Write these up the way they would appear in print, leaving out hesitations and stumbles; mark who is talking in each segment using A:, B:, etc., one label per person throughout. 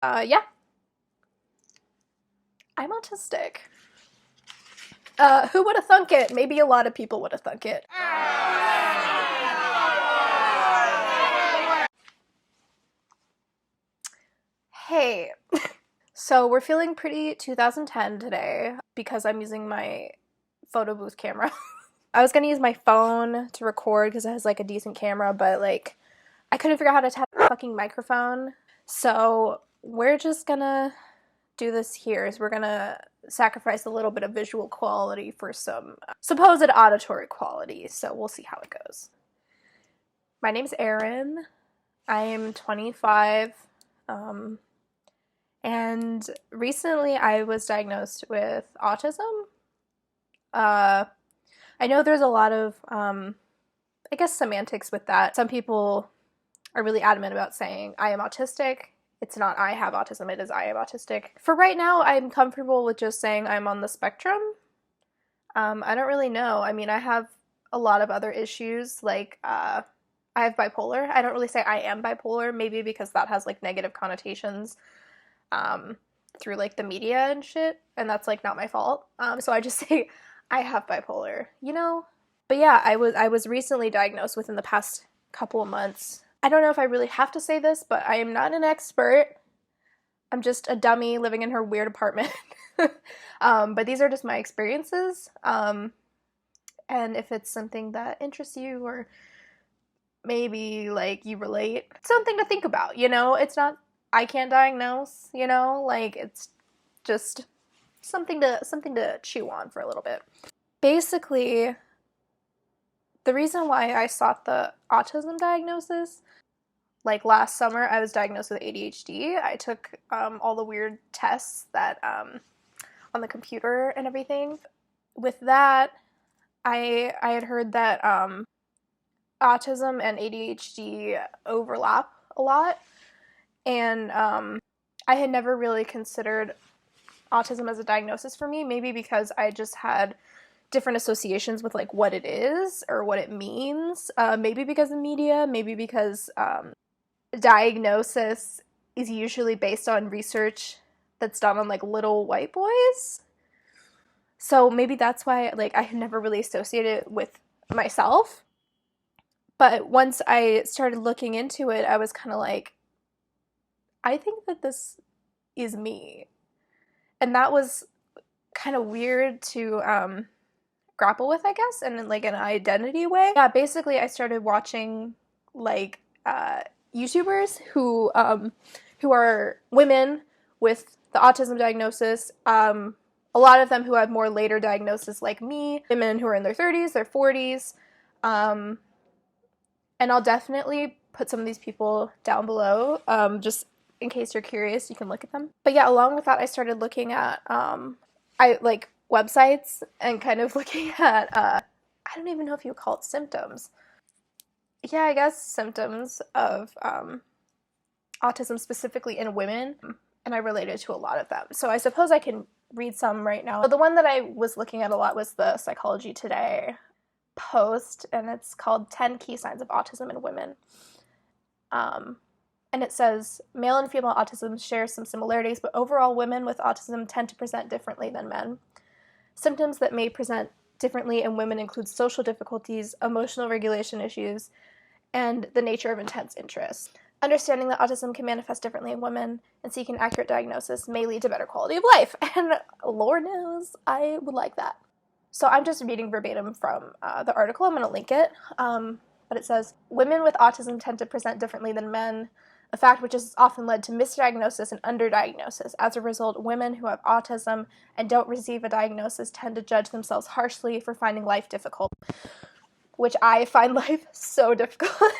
A: Yeah, I'm autistic. Who would have thunk it? Maybe a lot of people would have thunk it. Hey, so we're feeling pretty 2010 today because I'm using my photo booth camera. I was gonna use my phone to record because it has like a decent camera, but like I couldn't figure out how to tap the fucking microphone. So we're just gonna do this here is we're gonna sacrifice a little bit of visual quality for some supposed auditory quality, so we'll see how it goes. My name's Erin. I am 25, and recently I was diagnosed with autism. I know there's a lot of, I guess, semantics with that. Some people are really adamant about saying, I am autistic. It's not I have autism, it is I am autistic. For right now, I'm comfortable with just saying I'm on the spectrum. I don't really know. I mean, I have a lot of other issues, like I have bipolar. I don't really say I am bipolar, maybe because that has like negative connotations through like the media and shit, and that's like not my fault. So I just say I have bipolar, you know? But yeah, I was recently diagnosed within the past couple of months. I don't know if I really have to say this, but I am not an expert. I'm just a dummy living in her weird apartment. But these are just my experiences. And if it's something that interests you or maybe like you relate, something to think about, you know? It's not, I can't diagnose, you know? Like it's just something to chew on for a little bit. Basically, the reason why I sought the autism diagnosis, like last summer, I was diagnosed with ADHD. I took all the weird tests that on the computer and everything. With that, I had heard that autism and ADHD overlap a lot, and I had never really considered autism as a diagnosis for me, maybe because I just had different associations with like what it is or what it means, maybe because of media, maybe because diagnosis is usually based on research that's done on like little white boys. So maybe that's why like I had never really associated it with myself. But once I started looking into it, I was kind of like, I think that this is me. And that was kind of weird to grapple with, I guess, in like an identity way. Yeah, basically I started watching like YouTubers who are women with the autism diagnosis. A lot of them who have more later diagnosis like me, women who are in their 30s, their 40s. And I'll definitely put some of these people down below, just in case you're curious, you can look at them. But yeah, along with that, I started looking at websites and kind of looking at I don't even know if you would call it symptoms. Yeah, I guess symptoms of autism specifically in women, and I related to a lot of them. So I suppose I can read some right now. But the one that I was looking at a lot was the Psychology Today post, and it's called 10 Key Signs of Autism in Women. And it says, male and female autism share some similarities, but overall women with autism tend to present differently than men. Symptoms that may present differently in women include social difficulties, emotional regulation issues, and the nature of intense interest. Understanding that autism can manifest differently in women and seeking accurate diagnosis may lead to better quality of life. And Lord knows, I would like that. So I'm just reading verbatim from the article. I'm going to link it. But it says, women with autism tend to present differently than men, a fact which has often led to misdiagnosis and underdiagnosis. As a result, women who have autism and don't receive a diagnosis tend to judge themselves harshly for finding life difficult, which I find life so difficult.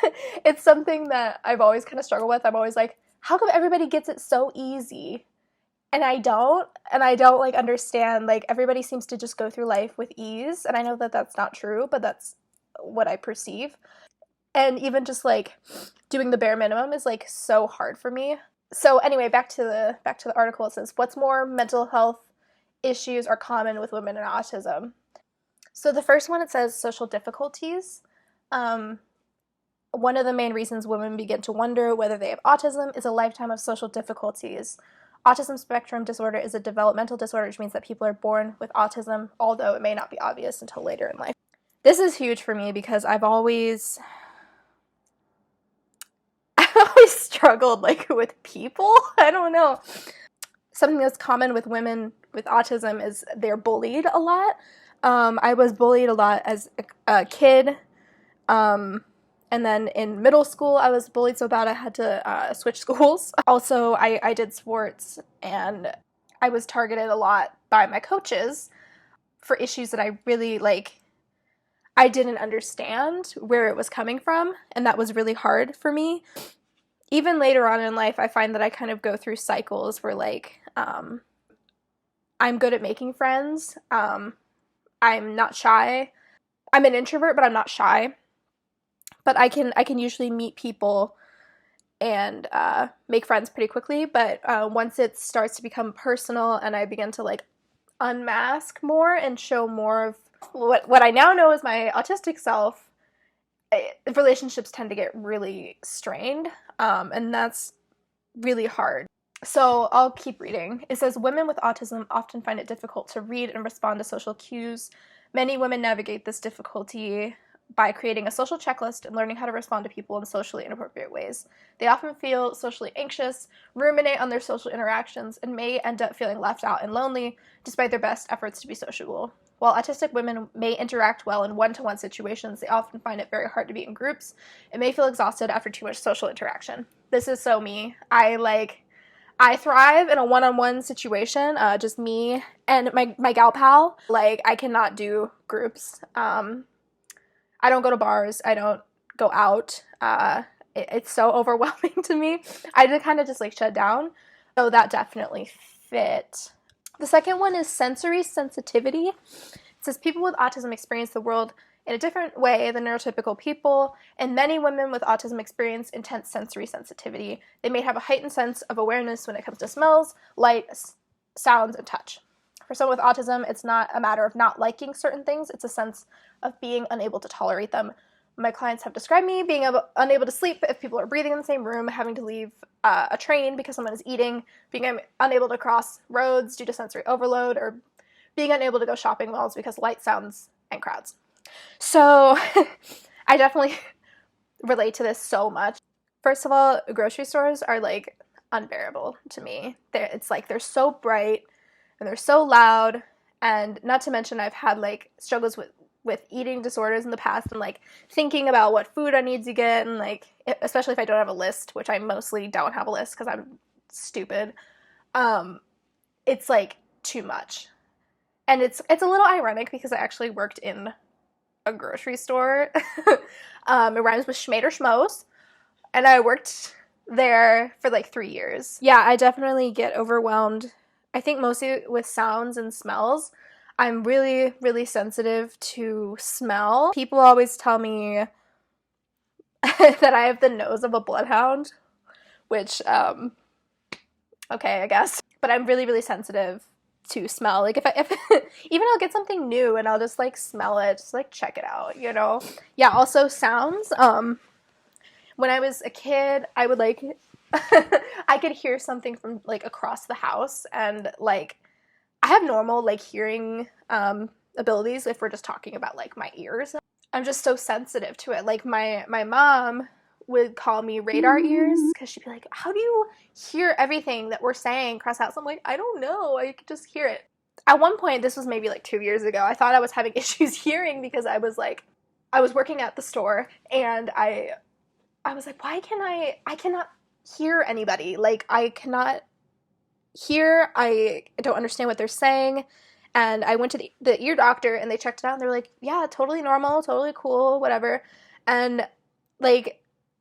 A: It's something that I've always kind of struggled with. I'm always like, how come everybody gets it so easy? And I don't like understand, like everybody seems to just go through life with ease, and I know that that's not true, but that's what I perceive. And even just like doing the bare minimum is like so hard for me. So anyway, back to the article. It says, what's more, mental health issues are common with women and autism. So the first one, it says social difficulties. One of the main reasons women begin to wonder whether they have autism is a lifetime of social difficulties. Autism spectrum disorder is a developmental disorder, which means that people are born with autism, although it may not be obvious until later in life. This is huge for me because I've always struggled like with people. I don't know. Something that's common with women with autism is they're bullied a lot. I was bullied a lot as a kid. And then in middle school, I was bullied so bad I had to switch schools. Also, I did sports, and I was targeted a lot by my coaches for issues that I really, I didn't understand where it was coming from, and that was really hard for me. Even later on in life, I find that I kind of go through cycles where, I'm good at making friends. I'm not shy. I'm an introvert, but I'm not shy. But I can usually meet people and make friends pretty quickly. But once it starts to become personal and I begin to unmask more and show more of what I now know is my autistic self, relationships tend to get really strained, and that's really hard. So I'll keep reading. It says, women with autism often find it difficult to read and respond to social cues. Many women navigate this difficulty by creating a social checklist and learning how to respond to people in socially inappropriate ways. They often feel socially anxious, ruminate on their social interactions, and may end up feeling left out and lonely, despite their best efforts to be sociable. While autistic women may interact well in one-to-one situations, they often find it very hard to be in groups and may feel exhausted after too much social interaction. This is so me. I thrive in a one-on-one situation, just me and my gal pal. I cannot do groups. I don't go to bars. I don't go out. It's so overwhelming to me. I just kind of just shut down. So that definitely fit. The second one is sensory sensitivity. It says people with autism experience the world in a different way than neurotypical people, and many women with autism experience intense sensory sensitivity. They may have a heightened sense of awareness when it comes to smells, light, sounds, and touch. For someone with autism, it's not a matter of not liking certain things, it's a sense of being unable to tolerate them. My clients have described me being unable to sleep if people are breathing in the same room, having to leave a train because someone is eating, being unable to cross roads due to sensory overload, or being unable to go shopping malls because light, sounds, and crowds. So I definitely relate to this so much. First of all, grocery stores are unbearable to me. They're so bright and they're so loud, and not to mention I've had struggles with eating disorders in the past, and thinking about what food I need to get, and especially if I don't have a list, which I mostly don't have a list because I'm stupid. It's too much. And it's a little ironic because I actually worked in a grocery store. It rhymes with Schmade or Schmoes, and I worked there for 3 years. Yeah, I definitely get overwhelmed. I think mostly with sounds and smells. I'm really, really sensitive to smell. People always tell me that I have the nose of a bloodhound, which, okay, I guess. But I'm really, really sensitive to smell. If even I'll get something new and I'll just smell it, just check it out, Yeah, also sounds. When I was a kid, I would I could hear something from across the house, and I have normal hearing abilities if we're just talking about my ears. I'm just so sensitive to it. My mom would call me radar ears because she'd be like, how do you hear everything that we're saying across the house? I'm like, I don't know, I could just hear it. At one point, this was maybe 2 years ago, I thought I was having issues hearing because I was working at the store, and I was like, why can I cannot hear anybody. I cannot hear, I don't understand what they're saying. And I went to the ear doctor, and they checked it out, and they were like, yeah, totally normal, totally cool, whatever. And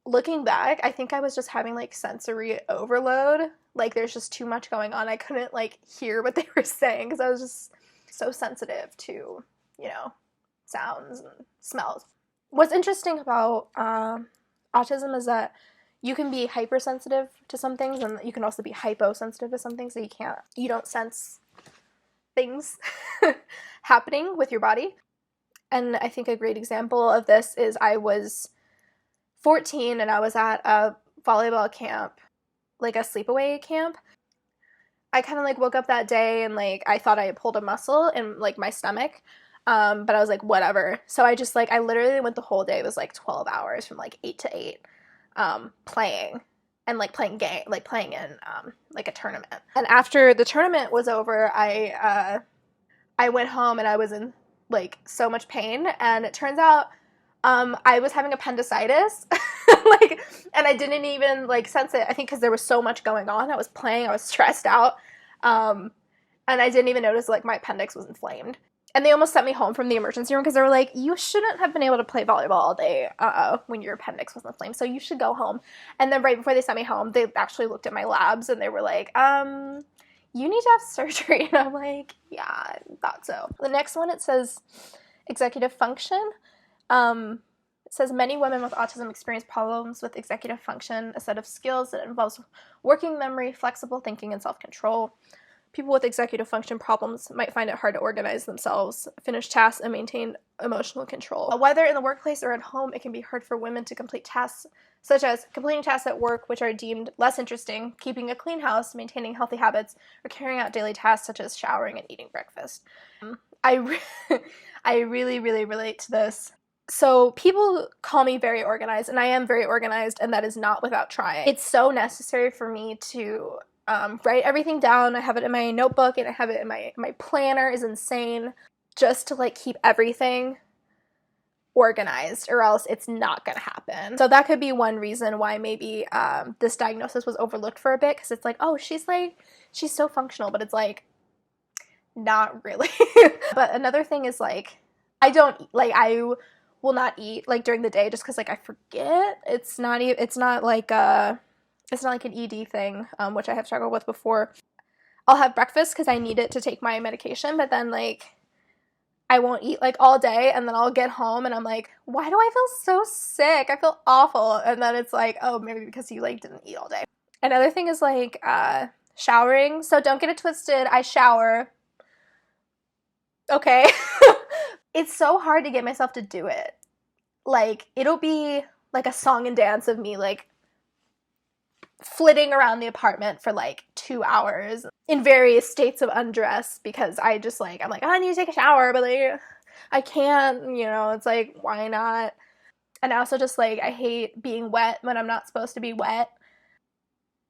A: looking back, I think I was just having sensory overload. There's just too much going on. I couldn't hear what they were saying because I was just so sensitive to, sounds and smells. What's interesting about autism is that you can be hypersensitive to some things, and you can also be hyposensitive to some things, so you don't sense things happening with your body. And I think a great example of this is I was 14 and I was at a volleyball camp, like a sleepaway camp. I kind of like woke up that day and like I thought I had pulled a muscle in like my stomach, but I was like whatever. So I just like I literally went the whole day. It was like 12 hours from like 8 to 8, playing and like playing in like a tournament. And after the tournament was over, I went home and I was in like so much pain, and it turns out I was having appendicitis, like, and I didn't even like sense it. I think because there was so much going on. I was playing, I was stressed out, and I didn't even notice like my appendix was inflamed. And they almost sent me home from the emergency room because they were like, "You shouldn't have been able to play volleyball all day when your appendix was inflamed, so you should go home." And then right before they sent me home, they actually looked at my labs and they were like, "You need to have surgery." And I'm like, "Yeah, I thought so." The next one, it says executive function. It says many women with autism experience problems with executive function, a set of skills that involves working memory, flexible thinking, and self-control. People with executive function problems might find it hard to organize themselves, finish tasks, and maintain emotional control. Whether in the workplace or at home, it can be hard for women to complete tasks, such as completing tasks at work which are deemed less interesting, keeping a clean house, maintaining healthy habits, or carrying out daily tasks such as showering and eating breakfast. I really, really relate to this. So people call me very organized, and I am very organized, and that is not without trying. It's so necessary for me to write everything down. I have it in my notebook, and I have it in my planner is insane, just to like keep everything organized, or else it's not gonna happen. So that could be one reason why maybe this diagnosis was overlooked for a bit, because it's like, oh, she's so functional, but it's like not really. But another thing is like I will not eat like during the day just because like I forget. It's not like an ED thing, which I have struggled with before. I'll have breakfast because I need it to take my medication, but then like I won't eat like all day, and then I'll get home and I'm like, why do I feel so sick? I feel awful. And then it's like, oh, maybe because you like didn't eat all day. Another thing is like showering. So don't get it twisted. I shower. Okay. It's so hard to get myself to do it. Like, it'll be like a song and dance of me like flitting around the apartment for like 2 hours in various states of undress, because I just like, I'm like, oh, I need to take a shower, but like I can't, it's like, why not? And I also just like, I hate being wet when I'm not supposed to be wet.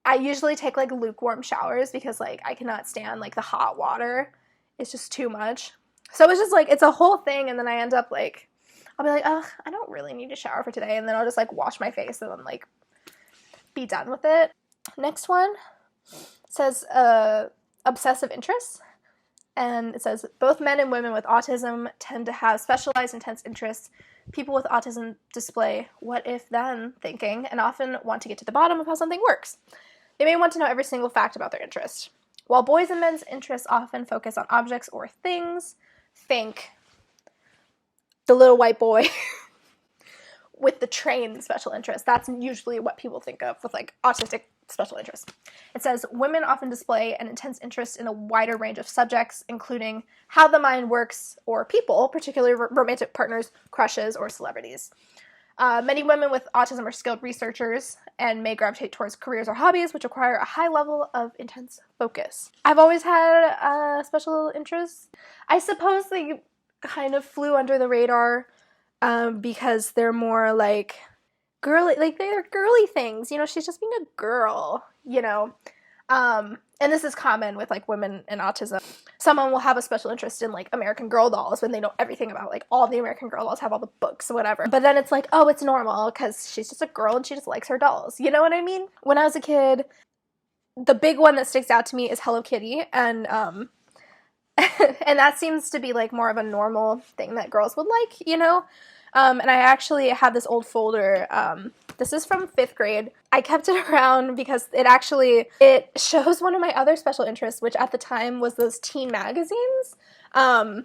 A: I usually take like lukewarm showers because like I cannot stand like the hot water. It's just too much. So it's just like, it's a whole thing, and then I end up like, I'll be like, ugh, I don't really need to shower for today, and then I'll just like wash my face and then like be done with it. Next one says obsessive interests, and it says both men and women with autism tend to have specialized intense interests. People with autism display what if then thinking and often want to get to the bottom of how something works. They may want to know every single fact about their interest. While boys and men's interests often focus on objects or things, think the little white boy with the trained special interest. That's usually what people think of with like autistic special interests. It says women often display an intense interest in a wider range of subjects, including how the mind works or people, particularly romantic partners, crushes, or celebrities. Many women with autism are skilled researchers and may gravitate towards careers or hobbies which require a high level of intense focus. I've always had special interests. I suppose they kind of flew under the radar because they're more like girly, like they're girly things. She's just being a girl, and this is common with like women and autism. Someone will have a special interest in like American Girl dolls when they know everything about like all the American Girl dolls, have all the books or whatever. But then it's like, oh, it's normal because she's just a girl and she just likes her dolls. You know what I mean? When I was a kid, the big one that sticks out to me is Hello Kitty, and and that seems to be like more of a normal thing that girls would like, and I actually have this old folder. This is from 5th grade. I kept it around because it shows one of my other special interests, which at the time was those teen magazines. And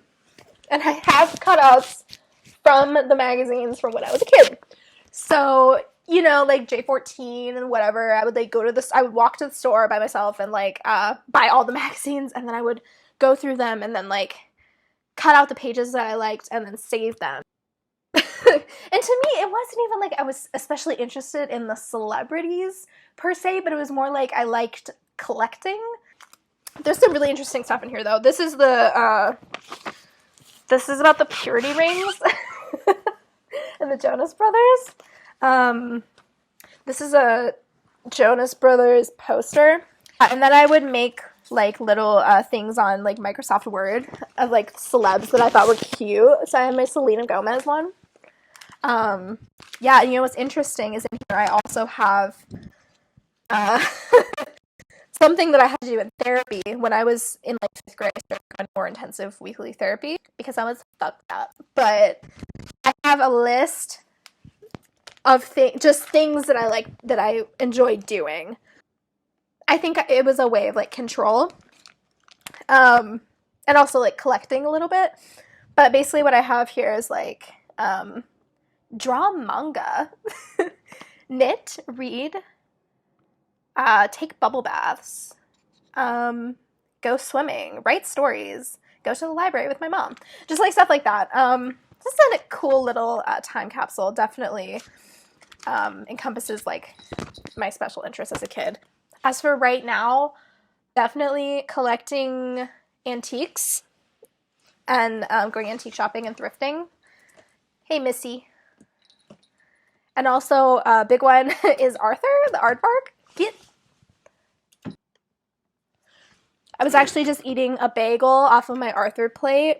A: I have cutouts from the magazines from when I was a kid. So, like J14 and whatever, I would like I would walk to the store by myself and like buy all the magazines, and then I would go through them and then like cut out the pages that I liked and then save them. And to me, it wasn't even like I was especially interested in the celebrities per se, but it was more like I liked collecting. There's some really interesting stuff in here, though. This is about the purity rings and the Jonas Brothers. This is a Jonas Brothers poster, and then I would make like little things on like Microsoft Word of like celebs that I thought were cute. So I have my Selena Gomez one. Yeah, you know what's interesting is in here I also have something that I had to do in therapy. When I was in like 5th grade, I started on more intensive weekly therapy because I was fucked up. But I have a list of things that I like, that I enjoy doing. I think it was a way of like control, and also like collecting a little bit. But basically what I have here is like draw manga, knit, read, take bubble baths, go swimming, write stories, go to the library with my mom. Just like stuff like that. Just a cool little time capsule. Definitely encompasses like my special interests as a kid. As for right now, definitely collecting antiques and going antique shopping and thrifting. Hey, Missy. And also, a big one is Arthur, the aardvark. Get. I was actually just eating a bagel off of my Arthur plate.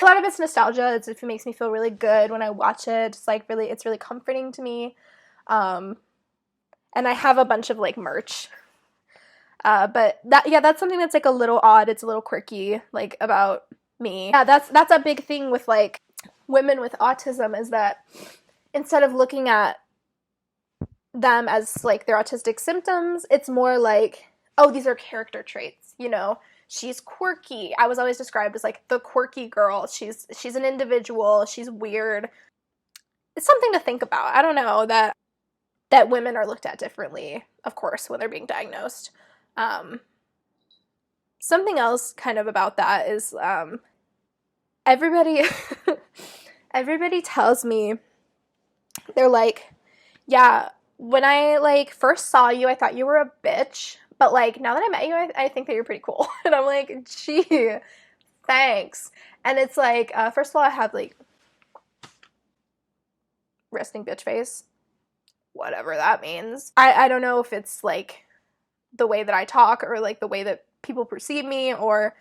A: A lot of it's nostalgia. It makes me feel really good when I watch it. It's like really, it's really comforting to me. And I have a bunch of like merch. But that's something that's like a little odd. It's a little quirky, like about me. Yeah, that's a big thing with like women with autism, is that instead of looking at them as like their autistic symptoms, it's more like, oh, these are character traits, you know? She's quirky. I was always described as like the quirky girl. She's an individual. She's weird. It's something to think about. I don't know, that women are looked at differently, of course, when they're being diagnosed. Something else kind of about that is everybody everybody tells me, they're like, yeah, when I like first saw you, I thought you were a bitch, but like now that I met you, I think that you're pretty cool. And I'm like, gee, thanks. And it's like, first of all, I have like resting bitch face, whatever that means. I don't know if it's like the way that I talk, or like the way that people perceive me, or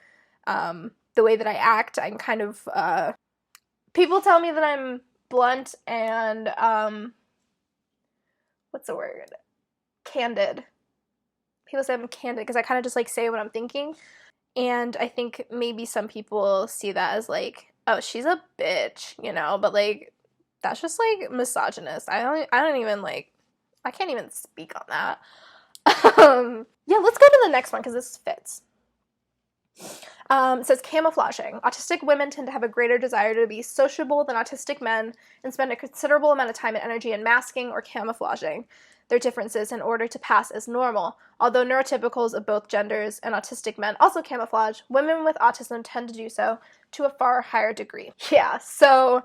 A: the way that I act. I'm kind of people tell me that I'm blunt and what's the word? Candid. People say I'm candid because I kind of just like say what I'm thinking. And I think maybe some people see that as like, oh, she's a bitch, you know, but like that's just like misogynist. I don't even like, I can't even speak on that. Yeah, let's go to the next one because this fits. It says camouflaging. Autistic women tend to have a greater desire to be sociable than autistic men and spend a considerable amount of time and energy in masking or camouflaging their differences in order to pass as normal. Although neurotypicals of both genders and autistic men also camouflage, women with autism tend to do so to a far higher degree. Yeah, so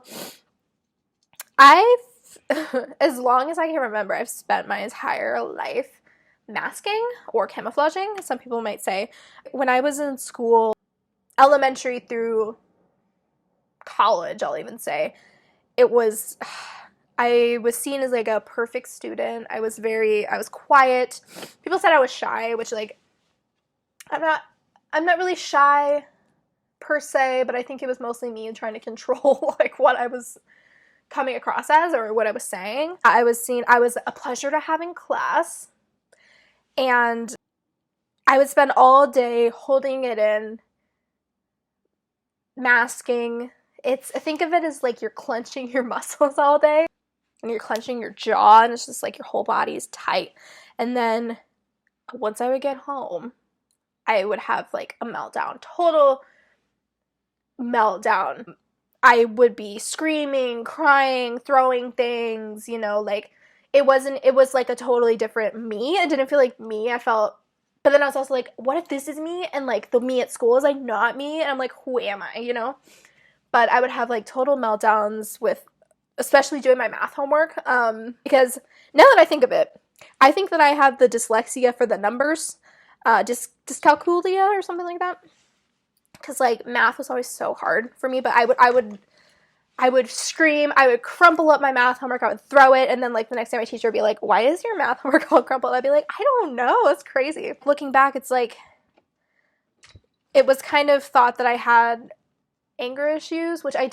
A: as long as I can remember, I've spent my entire life masking or camouflaging, some people might say. When I was in school, elementary through college, I'll even say, I was seen as like a perfect student. I was quiet. People said I was shy, which like, I'm not really shy per se, but I think it was mostly me trying to control like what I was coming across as or what I was saying. I was a pleasure to have in class, and I would spend all day holding it in, masking. Think of it as like you're clenching your muscles all day, and you're clenching your jaw, and it's just like your whole body is tight. And then once I would get home, I would have like a meltdown, total meltdown. I would be screaming, crying, throwing things, you know, like it was like a totally different me. It didn't feel like me. But then I was also like, what if this is me? And like the me at school is like not me. And I'm like, who am I, you know? But I would have like total meltdowns with especially doing my math homework, because now that I think of it, I think that I have the dyslexia for the numbers, dyscalculia or something like that, because like math was always so hard for me. But I would scream, I would crumple up my math homework, I would throw it, and then like the next day my teacher would be like, "Why is your math homework all crumpled?" I'd be like, "I don't know, it's crazy." Looking back, it's like it was kind of thought that I had anger issues, which I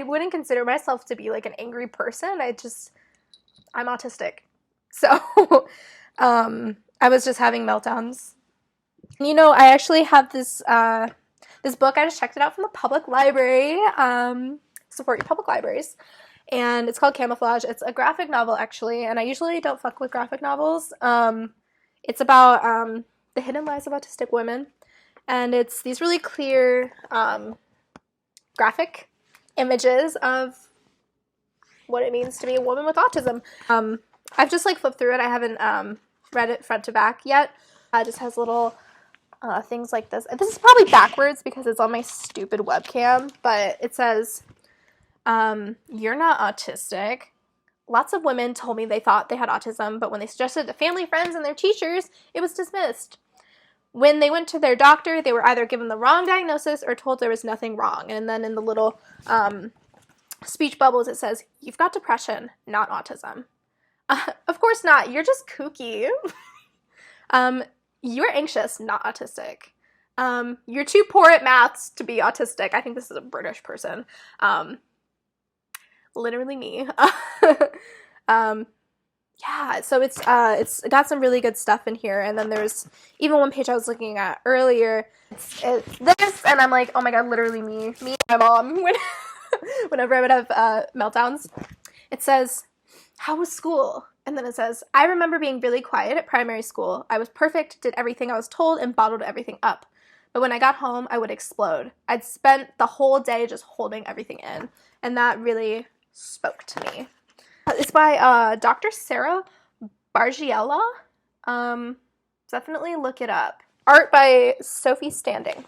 A: wouldn't consider myself to be like an angry person. I'm autistic. So I was just having meltdowns. You know, I actually have this this book. I just checked it out from the public library. Support your public libraries. And it's called Camouflage. It's a graphic novel, actually, and I usually don't fuck with graphic novels. It's about the hidden lives of autistic women, and it's these really clear graphic images of what it means to be a woman with autism. I've just like flipped through it. I haven't read it front to back yet. It just has little things like this. This is probably backwards because it's on my stupid webcam, but it says, "You're not autistic. Lots of women told me they thought they had autism, but when they suggested it to family, friends, and their teachers, it was dismissed. When they went to their doctor, they were either given the wrong diagnosis or told there was nothing wrong." And then in the little speech bubbles, it says, "You've got depression, not autism." Of course not. You're just kooky. You're anxious, not autistic. You're too poor at maths to be autistic. I think this is a British person. Literally me. Yeah, so it's got some really good stuff in here, and then there's even one page I was looking at earlier. It's this, and I'm like, oh my god, literally me and my mom whenever I would have meltdowns. It says, "How was school?" And then it says, "I remember being really quiet at primary school. I was perfect, did everything I was told, and bottled everything up. But when I got home, I would explode. I'd spent the whole day just holding everything in." And that really spoke to me. It's by Dr. Sarah Bargiella. Definitely look it up. Art by Sophie Standing.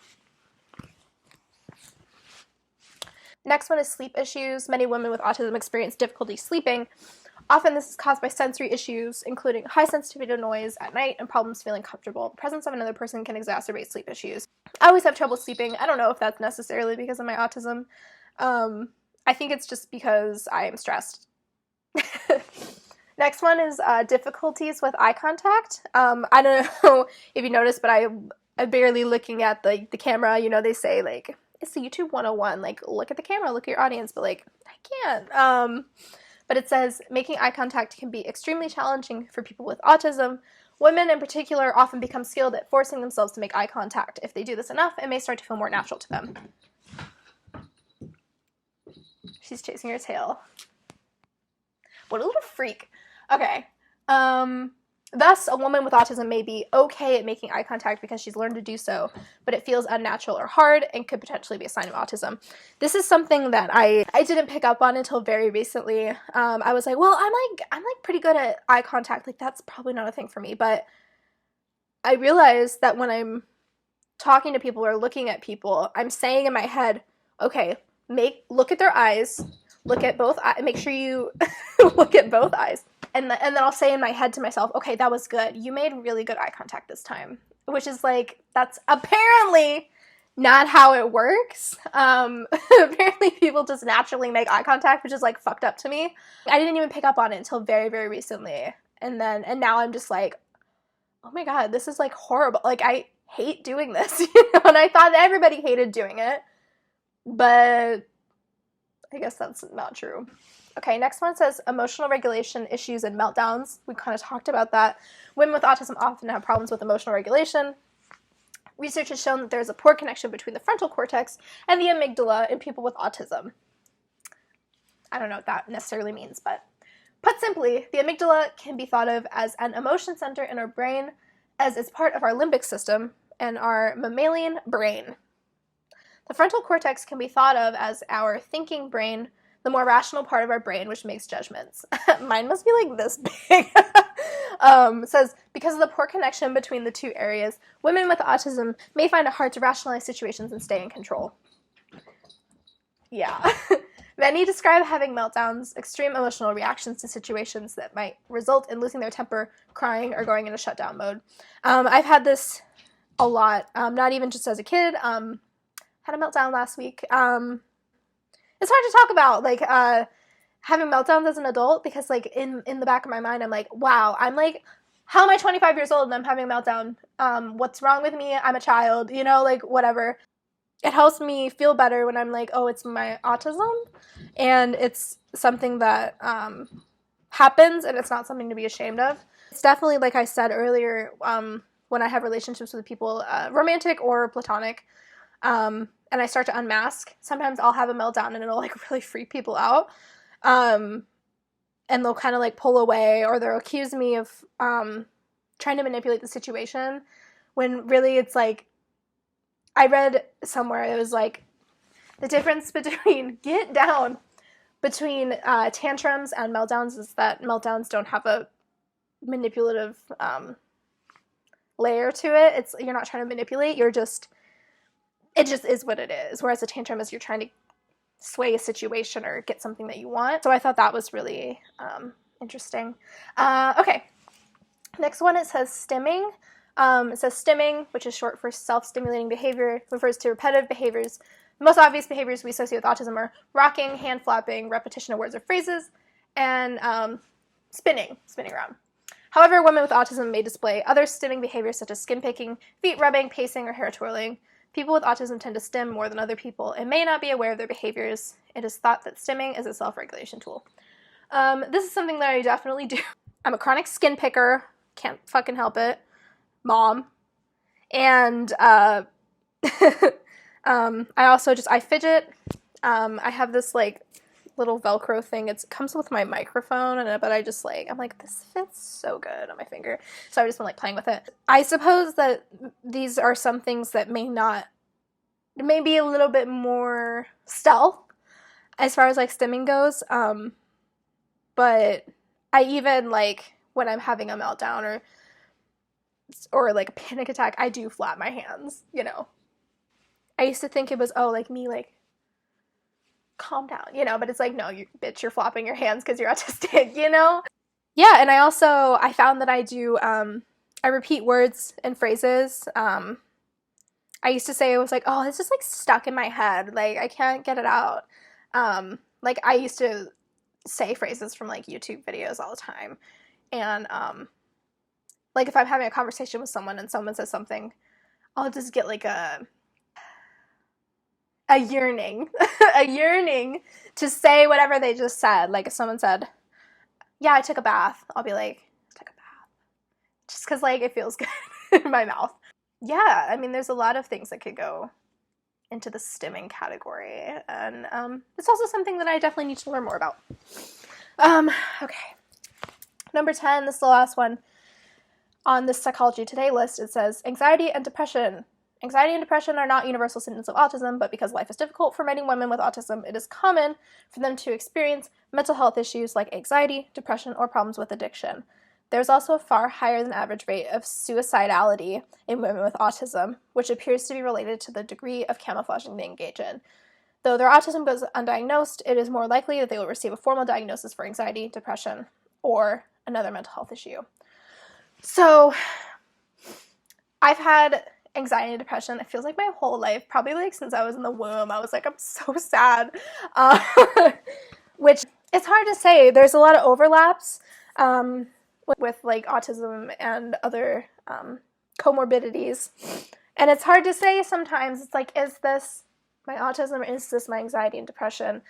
A: Next one is sleep issues. Many women with autism experience difficulty sleeping. Often this is caused by sensory issues, including high sensitivity to noise at night and problems feeling comfortable. The presence of another person can exacerbate sleep issues. I always have trouble sleeping. I don't know if that's necessarily because of my autism. I think it's just because I am stressed. Next one is difficulties with eye contact. I don't know if you noticed, but I'm barely looking at the camera. You know, they say, like, it's the YouTube 101, like, look at the camera, look at your audience, but, like, I can't. But it says, making eye contact can be extremely challenging for people with autism. Women in particular often become skilled at forcing themselves to make eye contact. If they do this enough, it may start to feel more natural to them. She's chasing her tail. What a little freak. Okay. Thus, a woman with autism may be okay at making eye contact because she's learned to do so, but it feels unnatural or hard and could potentially be a sign of autism. This is something that I didn't pick up on until very recently. I was like, well, I'm pretty good at eye contact. Like, that's probably not a thing for me. But I realized that when I'm talking to people or looking at people, I'm saying in my head, okay, look at their eyes, look at both eyes, make sure you look at both eyes. And then I'll say in my head to myself, okay, that was good. You made really good eye contact this time. Which is like, that's apparently not how it works. Apparently people just naturally make eye contact, which is like fucked up to me. I didn't even pick up on it until very, very recently. And now I'm just like, oh my god, this is like horrible. Like, I hate doing this, you know? And I thought everybody hated doing it. But I guess that's not true. Okay, next one says emotional regulation issues and meltdowns. We kind of talked about that. Women with autism often have problems with emotional regulation. Research has shown that there's a poor connection between the frontal cortex and the amygdala in people with autism. I don't know what that necessarily means, but put simply, the amygdala can be thought of as an emotion center in our brain, as it's part of our limbic system and our mammalian brain. The frontal cortex can be thought of as our thinking brain, the more rational part of our brain, which makes judgments. Mine must be like this big. Says, because of the poor connection between the two areas, women with autism may find it hard to rationalize situations and stay in control. Yeah. Many describe having meltdowns, extreme emotional reactions to situations that might result in losing their temper, crying, or going into shutdown mode. I've had this a lot, not even just as a kid. Had a meltdown last week. It's hard to talk about, like, having meltdowns as an adult, because, like, in the back of my mind, I'm like, wow, I'm like, how am I 25 years old and I'm having a meltdown? What's wrong with me? I'm a child, you know, like, whatever. It helps me feel better when I'm like, oh, it's my autism, and it's something that happens, and it's not something to be ashamed of. It's definitely, like I said earlier, when I have relationships with people, romantic or platonic, and I start to unmask, sometimes I'll have a meltdown and it'll, like, really freak people out, and they'll kind of, like, pull away, or they'll accuse me of trying to manipulate the situation, when really it's like, I read somewhere, it was like, the difference between tantrums and meltdowns is that meltdowns don't have a manipulative layer to it. You're not trying to manipulate, it just is what it is. Whereas a tantrum is you're trying to sway a situation or get something that you want. So I thought that was really interesting. Okay, next one, it says stimming. It says stimming, which is short for self-stimulating behavior, refers to repetitive behaviors. The most obvious behaviors we associate with autism are rocking, hand flapping, repetition of words or phrases, and spinning around. However, women with autism may display other stimming behaviors such as skin picking, feet rubbing, pacing, or hair twirling. People with autism tend to stim more than other people and may not be aware of their behaviors. It is thought that stimming is a self-regulation tool. This is something that I definitely do. I'm a chronic skin picker. Can't fucking help it. Mom. And I also I fidget. I have this, like, little Velcro thing. It comes with my microphone, but I just, like, I'm like, this fits so good on my finger. So I've just been, like, playing with it. I suppose that these are some things that may be a little bit more stealth as far as, like, stimming goes. But I even, like, when I'm having a meltdown or like a panic attack, I do flap my hands, you know. I used to think it was, oh, like, me, like, calm down, you know, but it's like, no, you're flopping your hands because you're autistic, you know? Yeah, and I found that I repeat words and phrases. I used to say, it was like, oh, it's just, like, stuck in my head, like, I can't get it out. Like, I used to say phrases from, like, YouTube videos all the time, and, like, if I'm having a conversation with someone and someone says something, I'll just get, like, a yearning, a yearning to say whatever they just said. Like, if someone said, yeah, I took a bath, I'll be like, I took a bath. Just because, like, it feels good in my mouth. Yeah, I mean, there's a lot of things that could go into the stimming category, and it's also something that I definitely need to learn more about. Okay. Number 10, this is the last one. On this Psychology Today list, it says, anxiety and depression. Anxiety and depression are not universal symptoms of autism, but because life is difficult for many women with autism, it is common for them to experience mental health issues like anxiety, depression, or problems with addiction. There's also a far higher than average rate of suicidality in women with autism, which appears to be related to the degree of camouflaging they engage in. Though their autism goes undiagnosed, it is more likely that they will receive a formal diagnosis for anxiety, depression, or another mental health issue. So, I've had anxiety and depression, it feels like my whole life, probably, like, since I was in the womb. I was like, I'm so sad. Which, it's hard to say. There's a lot of overlaps with like, autism and other comorbidities. And it's hard to say sometimes. It's like, is this my autism, or is this my anxiety and depression?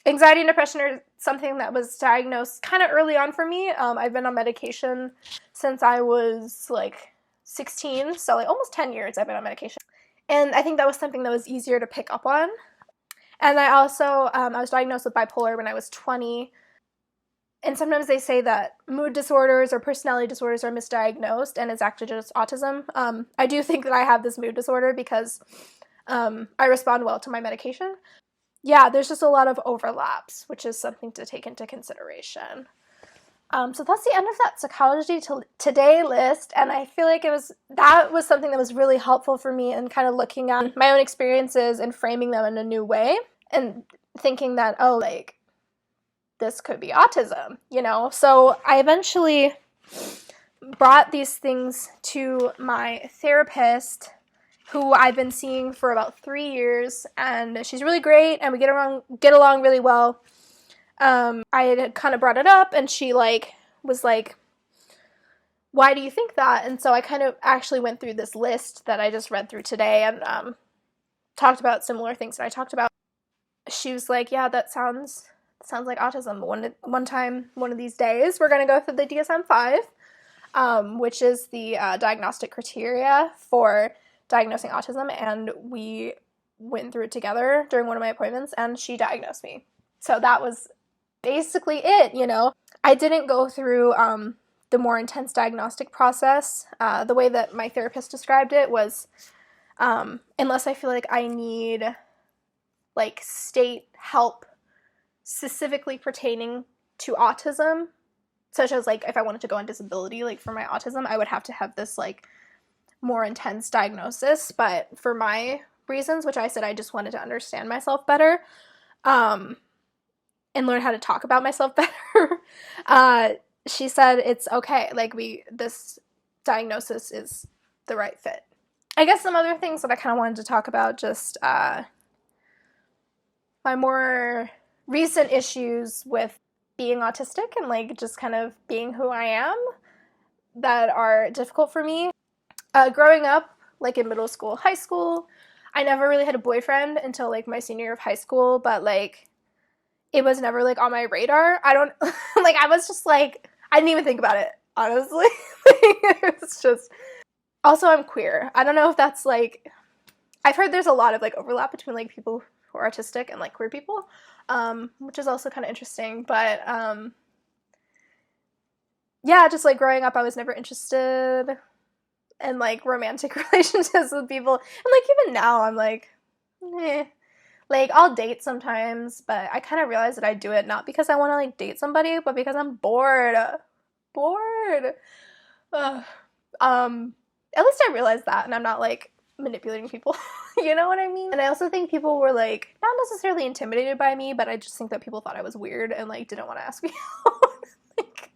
A: Anxiety and depression are something that was diagnosed kind of early on for me. I've been on medication since I was, like, 16, so, like, almost 10 years I've been on medication. And I think that was something that was easier to pick up on. And I also, I was diagnosed with bipolar when I was 20. And sometimes they say that mood disorders or personality disorders are misdiagnosed, and it's actually just autism. I do think that I have this mood disorder because I respond well to my medication. Yeah, there's just a lot of overlaps, which is something to take into consideration. So that's the end of that Psychology Today list, and I feel like that was something that was really helpful for me in kind of looking at my own experiences and framing them in a new way. And thinking that, oh, like, this could be autism, you know? So I eventually brought these things to my therapist, who I've been seeing for about 3 years, and she's really great, and we get along really well. I had kind of brought it up, and she, like, was like, why do you think that? And so I kind of actually went through this list that I just read through today, and talked about similar things that I talked about. She was like, yeah, that sounds like autism. One time, one of these days, we're going to go through the DSM-5, which is the diagnostic criteria for diagnosing autism, and we went through it together during one of my appointments, and she diagnosed me. So that was basically it, you know. I didn't go through the more intense diagnostic process. The way that my therapist described it was, unless I feel like I need, like, state help specifically pertaining to autism, such as, like, if I wanted to go on disability, like, for my autism, I would have to have this, like, more intense diagnosis. But for my reasons, which I said I just wanted to understand myself better, and learn how to talk about myself better, she said it's okay, like, this diagnosis is the right fit. I guess some other things that I kind of wanted to talk about, just my more recent issues with being autistic and, like, just kind of being who I am that are difficult for me. Growing up, like, in middle school, high school, I never really had a boyfriend until, like, my senior year of high school, but, like, it was never, like, on my radar. I don't, like, I was just, like, I didn't even think about it, honestly. It's just, also, I'm queer. I don't know if that's, like, I've heard there's a lot of, like, overlap between, like, people who are autistic and, like, queer people, which is also kind of interesting, but, yeah, just, like, growing up, I was never interested in, like, romantic relationships with people, and, like, even now, I'm like, eh. Like, I'll date sometimes, but I kind of realize that I do it not because I want to, like, date somebody, but because I'm bored. Ugh. At least I realized that, and I'm not, like, manipulating people. You know what I mean? And I also think people were, like, not necessarily intimidated by me, but I just think that people thought I was weird and, like, didn't want to ask me out. Like,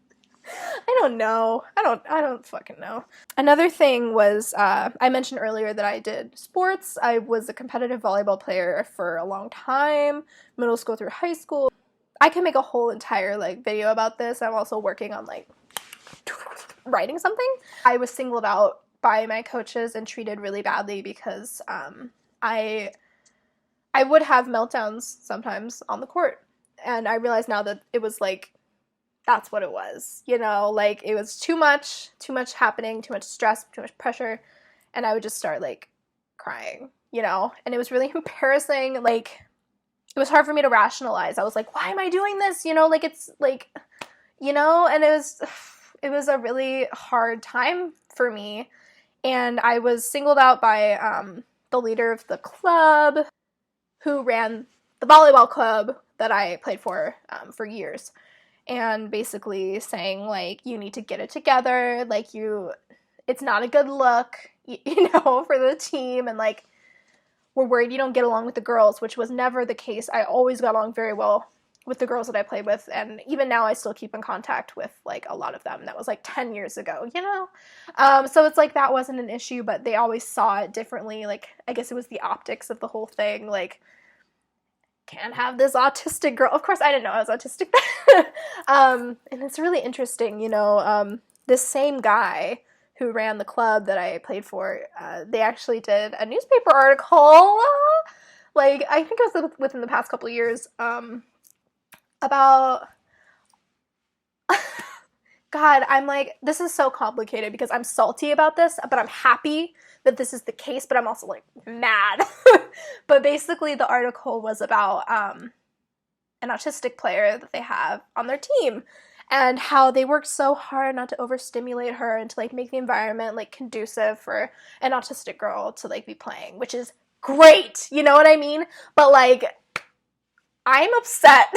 A: I don't know. I don't fucking know. Another thing was, I mentioned earlier that I did sports. I was a competitive volleyball player for a long time, middle school through high school. I can make a whole entire, like, video about this. I'm also working on, like, writing something. I was singled out by my coaches and treated really badly because I would have meltdowns sometimes on the court. And I realize now that it was, like, that's what it was, you know, like, it was too much happening, too much stress, too much pressure, and I would just start, like, crying, you know, and it was really embarrassing. Like, it was hard for me to rationalize. I was like, why am I doing this, you know, like, it's, like, you know, and it was a really hard time for me, and I was singled out by the leader of the club, who ran the volleyball club that I played for years. And basically saying, like, you need to get it together, like, it's not a good look, you know, for the team, and, like, we're worried you don't get along with the girls, which was never the case. I always got along very well with the girls that I played with, and even now I still keep in contact with, like, a lot of them. That was, like, 10 years ago, you know? So it's, like, that wasn't an issue, but they always saw it differently. Like, I guess it was the optics of the whole thing, like, can't have this autistic girl. Of course, I didn't know I was autistic then. And it's really interesting, you know, this same guy who ran the club that I played for, they actually did a newspaper article, like, I think it was within the past couple of years, about, God, I'm like, this is so complicated because I'm salty about this, but I'm happy that this is the case, but I'm also, like, mad. But basically the article was about an autistic player that they have on their team, and how they worked so hard not to overstimulate her and to, like, make the environment, like, conducive for an autistic girl to, like, be playing, which is great, you know what I mean? But, like, I'm upset.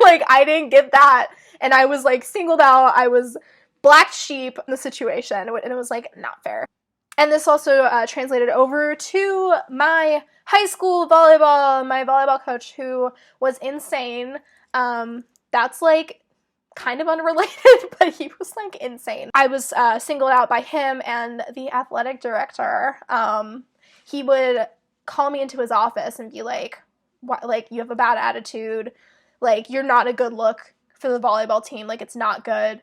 A: Like, I didn't get that, and I was, like, singled out. I was black sheep in the situation, and it was, like, not fair. And this also translated over to my high school volleyball, my volleyball coach, who was insane. That's like kind of unrelated, but he was like insane. I was singled out by him and the athletic director. He would call me into his office and be like, "What? Like, you have a bad attitude. Like, you're not a good look for the volleyball team. Like, it's not good."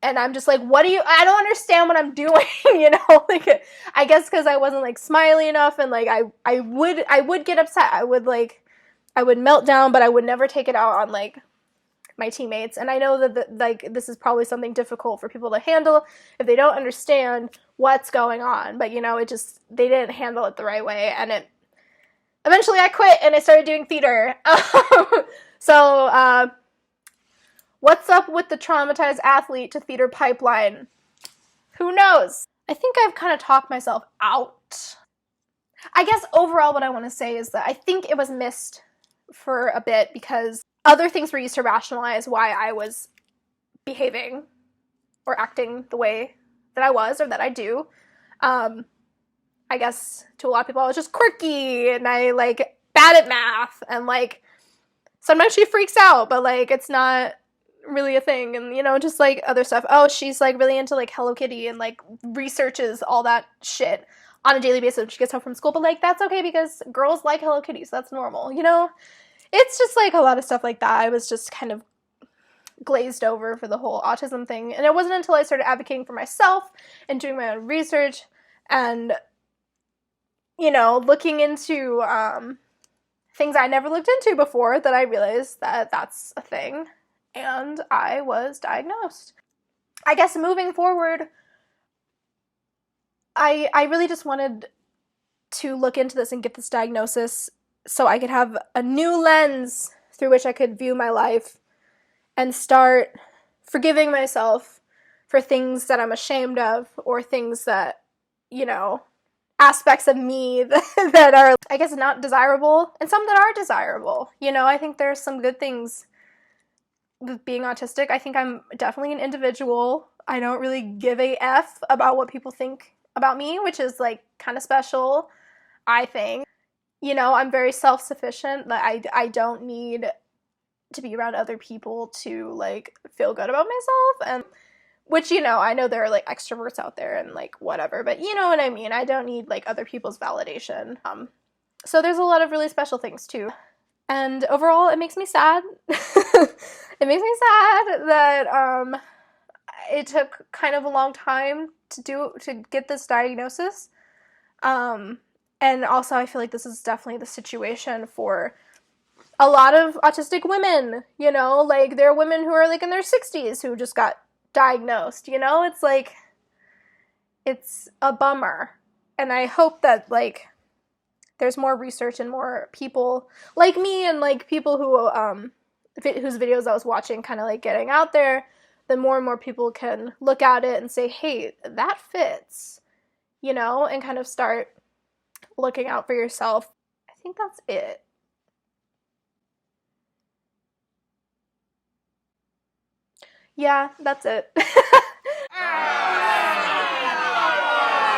A: And I'm just like, I don't understand what I'm doing, you know? Like, I guess because I wasn't like smiley enough, and like I would get upset. I would melt down, but I would never take it out on like my teammates. And I know that like this is probably something difficult for people to handle if they don't understand what's going on. But you know, they didn't handle it the right way, and eventually I quit and I started doing theater. So what's up with the traumatized athlete to theater pipeline? Who knows? I think I've kind of talked myself out. I guess overall what I want to say is that I think it was missed for a bit because other things were used to rationalize why I was behaving or acting the way that I was or that I do. I guess to a lot of people I was just quirky and I like bad at math, and like sometimes she freaks out, but like it's not really a thing, and you know, just like other stuff. Oh, she's like really into like Hello Kitty and like researches all that shit on a daily basis when she gets home from school, but like that's okay because girls like Hello Kitty, so that's normal, you know? It's just like a lot of stuff like that. I was just kind of glazed over for the whole autism thing, and it wasn't until I started advocating for myself and doing my own research and, you know, looking into things I never looked into before that I realized that that's a thing. And I was diagnosed. I guess moving forward, I really just wanted to look into this and get this diagnosis so I could have a new lens through which I could view my life and start forgiving myself for things that I'm ashamed of, or things that, you know, aspects of me that are, I guess, not desirable, and some that are desirable. You know, I think there's some good things with being autistic. I think I'm definitely an individual. I don't really give a F about what people think about me, which is like kind of special, I think. You know, I'm very self-sufficient. I don't need to be around other people to like feel good about myself, and which, you know, I know there are like extroverts out there and like whatever, but you know what I mean. I don't need like other people's validation. So there's a lot of really special things too. And overall, it makes me sad. It makes me sad that it took kind of a long time to get this diagnosis. And also, I feel like this is definitely the situation for a lot of autistic women. You know, like there are women who are like in their 60s who just got diagnosed. You know, it's like it's a bummer, and I hope that like there's more research and more people like me and like people who whose videos I was watching kind of like getting out there, then more and more people can look at it and say, hey, that fits, you know, and kind of start looking out for yourself. I think that's it. Yeah, that's it.